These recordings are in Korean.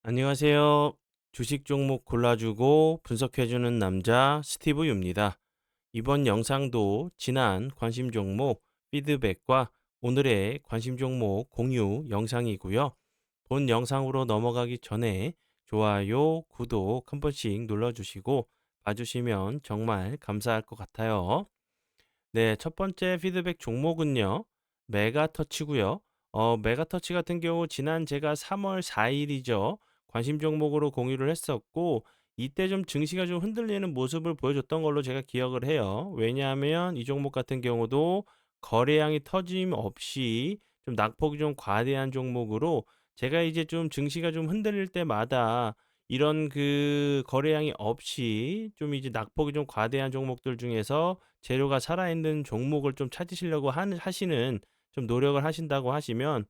안녕하세요. 주식 종목 골라주고 분석해주는 남자 스티브 유입니다. 이번 영상도 지난 관심 종목 피드백과 오늘의 관심 종목 공유 영상이고요. 본 영상으로 넘어가기 전에 좋아요, 구독 한 번씩 눌러주시고 봐주시면 정말 감사할 것 같아요. 네, 첫 번째 피드백 종목은요. 메가터치고요. 메가터치 같은 경우 지난 제가 3월 4일이죠. 관심 종목으로 공유를 했었고 이때 좀 증시가 좀 흔들리는 모습을 보여줬던 걸로 제가 기억을 해요. 왜냐하면 이 종목 같은 경우도 거래량이 터짐없이 좀 낙폭이 좀 과대한 종목으로 제가 이제 좀 증시가 좀 흔들릴 때마다 이런 그 거래량이 없이 좀 이제 낙폭이 좀 과대한 종목들 중에서 재료가 살아있는 종목을 좀 찾으시려고 하시는 좀 노력을 하신다고 하시면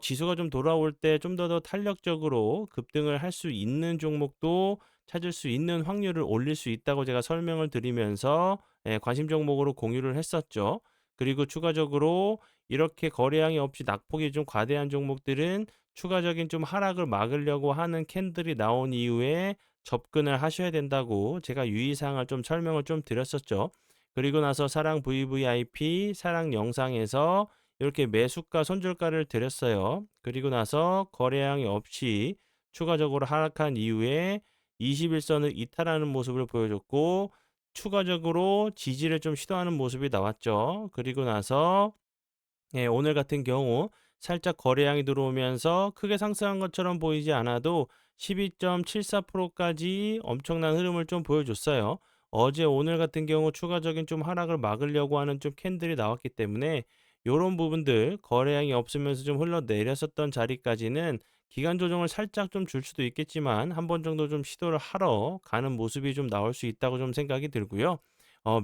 지수가 좀 돌아올 때 좀 더 탄력적으로 급등을 할 수 있는 종목도 찾을 수 있는 확률을 올릴 수 있다고 제가 설명을 드리면서 관심 종목으로 공유를 했었죠. 그리고 추가적으로 이렇게 거래량이 없이 낙폭이 좀 과대한 종목들은 추가적인 좀 하락을 막으려고 하는 캔들이 나온 이후에 접근을 하셔야 된다고 제가 유의사항을 좀 설명을 좀 드렸었죠. 그리고 나서 사랑 VVIP 사랑 영상에서 이렇게 매수가 손절가를 드렸어요. 그리고 나서 거래량이 없이 추가적으로 하락한 이후에 21선을 이탈하는 모습을 보여줬고 추가적으로 지지를 좀 시도하는 모습이 나왔죠. 그리고 나서 오늘 같은 경우 살짝 거래량이 들어오면서 크게 상승한 것처럼 보이지 않아도 12.74%까지 엄청난 흐름을 좀 보여줬어요. 어제 오늘 같은 경우 추가적인 좀 하락을 막으려고 하는 좀 캔들이 나왔기 때문에 요런 부분들 거래량이 없으면서 좀 흘러내렸었던 자리까지는 기간 조정을 살짝 좀 줄 수도 있겠지만 한 번 정도 좀 시도를 하러 가는 모습이 좀 나올 수 있다고 좀 생각이 들고요.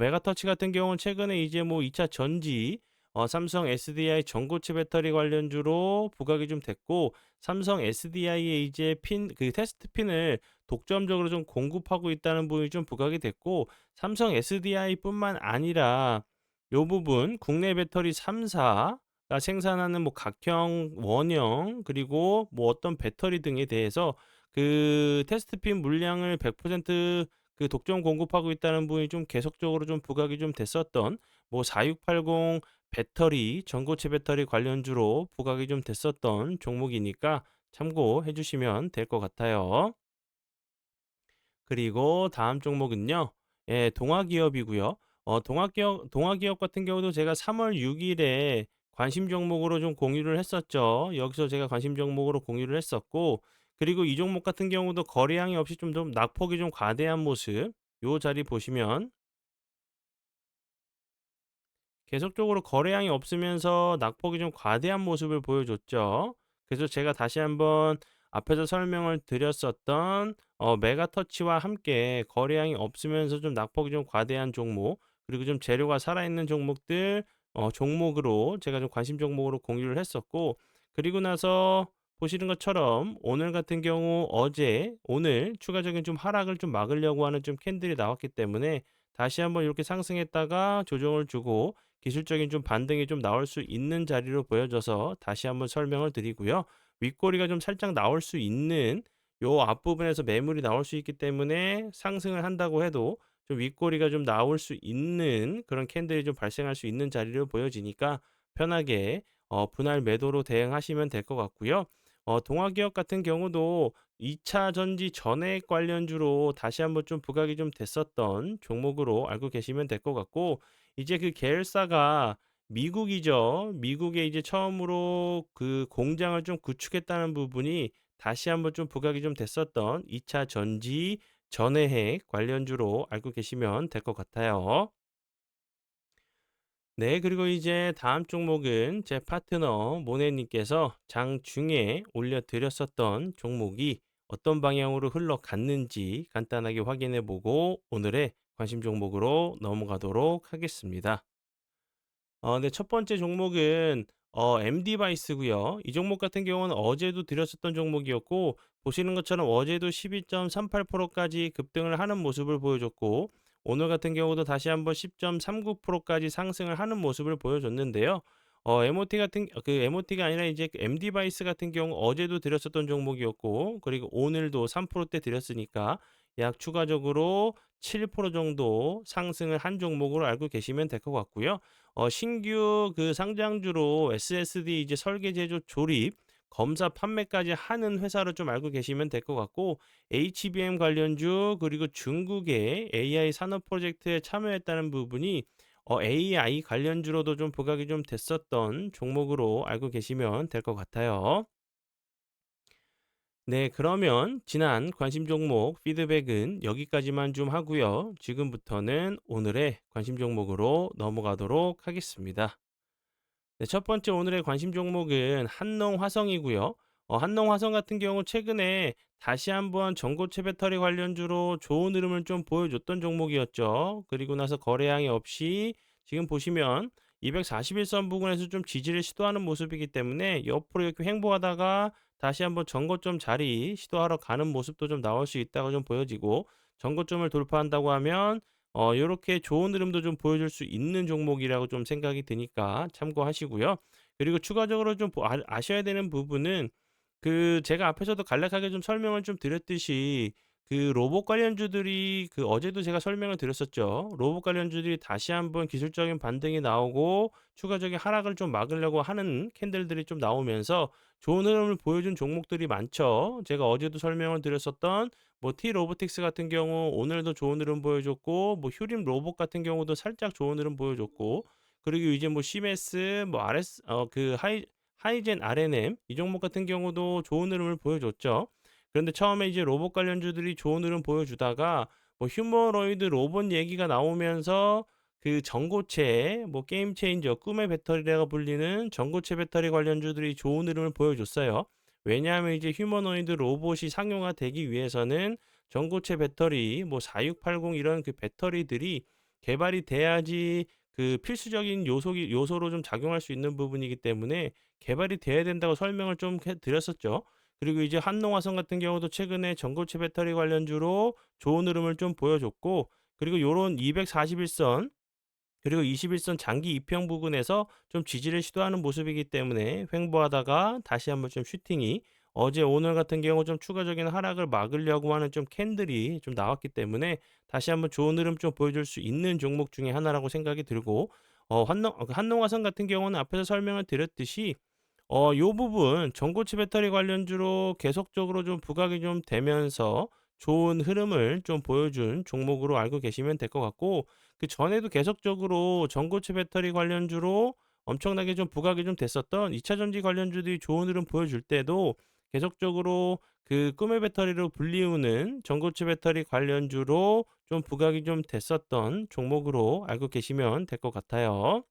메가터치 같은 경우는 최근에 이제 뭐 2차 전지 삼성 SDI 전고체 배터리 관련주로 부각이 좀 됐고 삼성 SDI에 이제 테스트 핀을 독점적으로 좀 공급하고 있다는 부분이 좀 부각이 됐고 삼성 SDI뿐만 아니라 요 부분 국내 배터리 3사가 생산하는 뭐 각형, 원형 그리고 뭐 어떤 배터리 등에 대해서 그 테스트 핀 물량을 100%그 독점 공급하고 있다는 부분이 좀 계속적으로 좀 부각이 좀 됐었던 뭐 4680 배터리, 전고체 배터리 관련주로 부각이 좀 됐었던 종목이니까 참고해 주시면 될 것 같아요. 그리고 다음 종목은요. 동아기업이고요. 동아기업 같은 경우도 제가 3월 6 일에 관심 종목으로 좀 공유를 했었죠. 여기서 제가 관심 종목으로 공유를 했었고 그리고 이 종목 같은 경우도 거래량이 없이 좀 낙폭이 좀 과대한 모습 요 자리 보시면 계속적으로 거래량이 없으면서 낙폭이 좀 과대한 모습을 보여줬죠. 그래서 제가 다시 한번 앞에서 설명을 드렸었던 메가터치와 함께 거래량이 없으면서 좀 낙폭이 좀 과대한 종목 그리고 좀 재료가 살아있는 종목들 종목으로 제가 좀 관심 종목으로 공유를 했었고 그리고 나서 보시는 것처럼 오늘 같은 경우 어제 오늘 추가적인 좀 하락을 좀 막으려고 하는 좀 캔들이 나왔기 때문에 다시 한번 이렇게 상승했다가 조정을 주고 기술적인 좀 반등이 좀 나올 수 있는 자리로 보여져서 다시 한번 설명을 드리고요. 윗꼬리가 좀 살짝 나올 수 있는 요 앞부분에서 매물이 나올 수 있기 때문에 상승을 한다고 해도 좀 윗꼬리가 좀 나올 수 있는 그런 캔들이 좀 발생할 수 있는 자리로 보여지니까 편하게 분할 매도로 대응하시면 될 것 같고요. 동아기업 같은 경우도 2차 전지 전액 관련주로 다시 한번 좀 부각이 좀 됐었던 종목으로 알고 계시면 될 것 같고 이제 그 계열사가 미국이죠. 미국에 이제 처음으로 그 공장을 좀 구축했다는 부분이 다시 한번 좀 부각이 좀 됐었던 2차 전지 전해핵 관련주로 알고 계시면 될 것 같아요. 네, 그리고 이제 다음 종목은 제 파트너 모네님께서 장중에 올려드렸었던 종목이 어떤 방향으로 흘러갔는지 간단하게 확인해 보고 오늘의 관심 종목으로 넘어가도록 하겠습니다. 네, 첫 번째 종목은 MD바이스고요. 이 종목 같은 경우는 어제도 드렸었던 종목이었고 보시는 것처럼 어제도 12.38%까지 급등을 하는 모습을 보여줬고 오늘 같은 경우도 다시 한번 10.39%까지 상승을 하는 모습을 보여줬는데요. MOT가 아니라 이제 그 mDevice 같은 경우 어제도 드렸었던 종목이었고, 그리고 오늘도 3%대 드렸으니까 약 추가적으로 7% 정도 상승을 한 종목으로 알고 계시면 될 것 같고요. 신규 그 상장주로 SSD 이제 설계, 제조, 조립, 검사, 판매까지 하는 회사로 좀 알고 계시면 될 것 같고, HBM 관련주 그리고 중국의 AI 산업 프로젝트에 참여했다는 부분이 AI 관련주로도 좀 부각이 좀 됐었던 종목으로 알고 계시면 될 것 같아요. 네, 그러면 지난 관심 종목 피드백은 여기까지만 좀 하고요. 지금부터는 오늘의 관심 종목으로 넘어가도록 하겠습니다. 네, 첫 번째 오늘의 관심 종목은 한농화성이고요. 한농화성 같은 경우 최근에 다시 한번 전고체 배터리 관련주로 좋은 흐름을 좀 보여줬던 종목이었죠. 그리고 나서 거래량이 없이 지금 보시면 241선 부근에서 좀 지지를 시도하는 모습이기 때문에 옆으로 이렇게 횡보하다가 다시 한번 전고점 자리 시도하러 가는 모습도 좀 나올 수 있다고 좀 보여지고, 전고점을 돌파한다고 하면 요렇게 좋은 흐름도 좀 보여줄 수 있는 종목이라고 좀 생각이 드니까 참고하시고요. 그리고 추가적으로 좀 아셔야 되는 부분은, 제가 앞에서도 간략하게 좀 설명을 좀 드렸듯이 그 로봇 관련주들이 어제도 제가 설명을 드렸었죠. 로봇 관련주들이 다시 한번 기술적인 반등이 나오고 추가적인 하락을 좀 막으려고 하는 캔들들이 좀 나오면서 좋은 흐름을 보여준 종목들이 많죠. 제가 어제도 설명을 드렸었던 뭐 T-로보틱스 같은 경우 오늘도 좋은 흐름 보여줬고, 뭐 휴림 로봇 같은 경우도 살짝 좋은 흐름 보여줬고, 그리고 이제 뭐 시메스, 뭐 RS 하이젠 RNM 이 종목 같은 경우도 좋은 흐름을 보여줬죠. 그런데 처음에 이제 로봇 관련주들이 좋은 흐름 보여주다가 뭐 휴머노이드 로봇 얘기가 나오면서 그 전고체, 뭐 게임 체인저, 꿈의 배터리라고 불리는 전고체 배터리 관련주들이 좋은 흐름을 보여줬어요. 왜냐하면 이제 휴머노이드 로봇이 상용화 되기 위해서는 전고체 배터리, 뭐 4680 이런 그 배터리들이 개발이 돼야지 그 필수적인 요소로 좀 작용할 수 있는 부분이기 때문에 개발이 돼야 된다고 설명을 좀 드렸었죠. 그리고 이제 한농화성 같은 경우도 최근에 전고체 배터리 관련주로 좋은 흐름을 좀 보여줬고, 그리고 요런 241선 그리고 21선 장기 이평 부근에서 좀 지지를 시도하는 모습이기 때문에 횡보하다가 다시 한번 좀 슈팅이, 어제 오늘 같은 경우 좀 추가적인 하락을 막으려고 하는 좀 캔들이 좀 나왔기 때문에 다시 한번 좋은 흐름 좀 보여줄 수 있는 종목 중에 하나라고 생각이 들고, 한농화성 같은 경우는 앞에서 설명을 드렸듯이 요 부분 전고체 배터리 관련주로 계속적으로 좀 부각이 좀 되면서 좋은 흐름을 좀 보여준 종목으로 알고 계시면 될 것 같고, 그전에도 계속적으로 전고체 배터리 관련주로 엄청나게 좀 부각이 좀 됐었던 2차 전지 관련주들이 좋은 흐름 보여줄 때도 계속적으로 그 꿈의 배터리로 불리우는 전고체 배터리 관련주로 좀 부각이 좀 됐었던 종목으로 알고 계시면 될 것 같아요.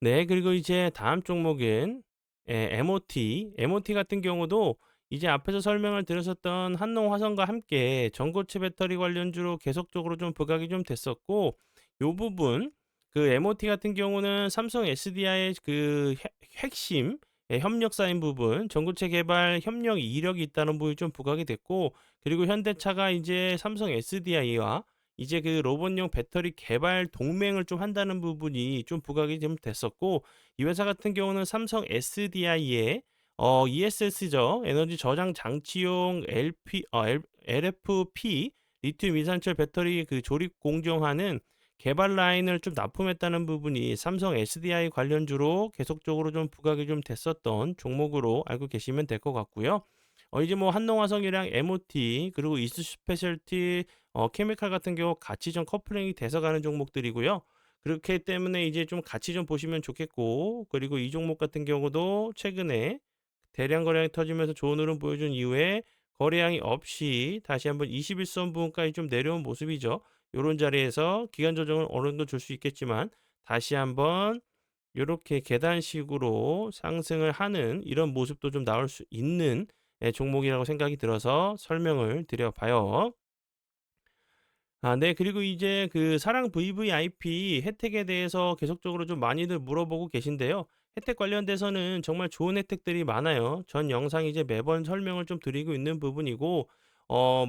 네. 그리고 이제 다음 종목은 MOT. MOT 같은 경우도 이제 앞에서 설명을 드렸었던 한농화성과 함께 전고체 배터리 관련주로 계속적으로 좀 부각이 좀 됐었고, 요 부분 MOT 같은 경우는 삼성 SDI의 핵심 협력사인 부분, 전고체 개발 협력 이력이 있다는 부분이 좀 부각이 됐고, 그리고 현대차가 이제 삼성 SDI와 이제 로봇용 배터리 개발 동맹을 좀 한다는 부분이 좀 부각이 좀 됐었고, 이 회사 같은 경우는 삼성 SDI의 ESS죠. 에너지 저장 장치용 LFP 리튬 이산철 배터리 조립 공정하는 개발 라인을 좀 납품했다는 부분이 삼성 SDI 관련주로 계속적으로 좀 부각이 좀 됐었던 종목으로 알고 계시면 될 것 같고요. 이제 뭐 한농화성이랑 MOT 그리고 이스 스페셜티 케미칼 같은 경우 같이 좀 커플링이 돼서 가는 종목들이고요. 그렇기 때문에 이제 좀 같이 좀 보시면 좋겠고, 그리고 이 종목 같은 경우도 최근에 대량 거래량이 터지면서 좋은 흐름 보여준 이후에 거래량이 없이 다시 한번 21선 부분까지 좀 내려온 모습이죠. 요런 자리에서 기간 조정을 어느 정도 줄 수 있겠지만 다시 한번 요렇게 계단식으로 상승을 하는 이런 모습도 좀 나올 수 있는 종목이라고 생각이 들어서 설명을 드려 봐요. 네. 그리고 이제 사랑 VVIP 혜택에 대해서 계속적으로 좀 많이들 물어보고 계신데요. 혜택 관련돼서는 정말 좋은 혜택들이 많아요. 전 영상 이제 매번 설명을 좀 드리고 있는 부분이고,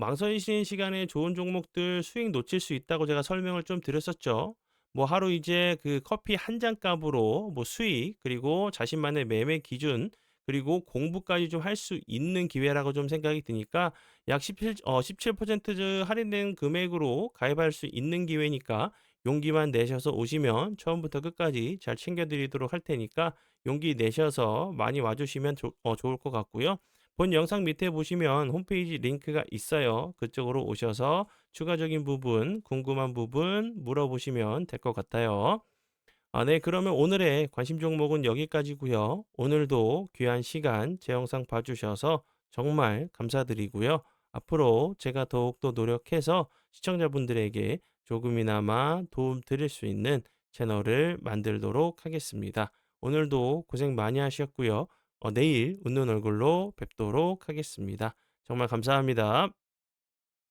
망설이시는 시간에 좋은 종목들 수익 놓칠 수 있다고 제가 설명을 좀 드렸었죠. 뭐 하루 이제 그 커피 한 잔 값으로 뭐 수익 그리고 자신만의 매매 기준 그리고 공부까지 좀 할 수 있는 기회라고 좀 생각이 드니까 약 17% 할인된 금액으로 가입할 수 있는 기회니까 용기만 내셔서 오시면 처음부터 끝까지 잘 챙겨 드리도록 할 테니까 용기 내셔서 많이 와 주시면 좋을 것 같고요. 본 영상 밑에 보시면 홈페이지 링크가 있어요. 그쪽으로 오셔서 추가적인 부분, 궁금한 부분 물어보시면 될 것 같아요. 네. 그러면 오늘의 관심 종목은 여기까지고요. 오늘도 귀한 시간 제 영상 봐 주셔서 정말 감사드리고요. 앞으로 제가 더욱더 노력해서 시청자분들에게 조금이나마 도움 드릴 수 있는 채널을 만들도록 하겠습니다. 오늘도 고생 많이 하셨고요. 내일 웃는 얼굴로 뵙도록 하겠습니다. 정말 감사합니다.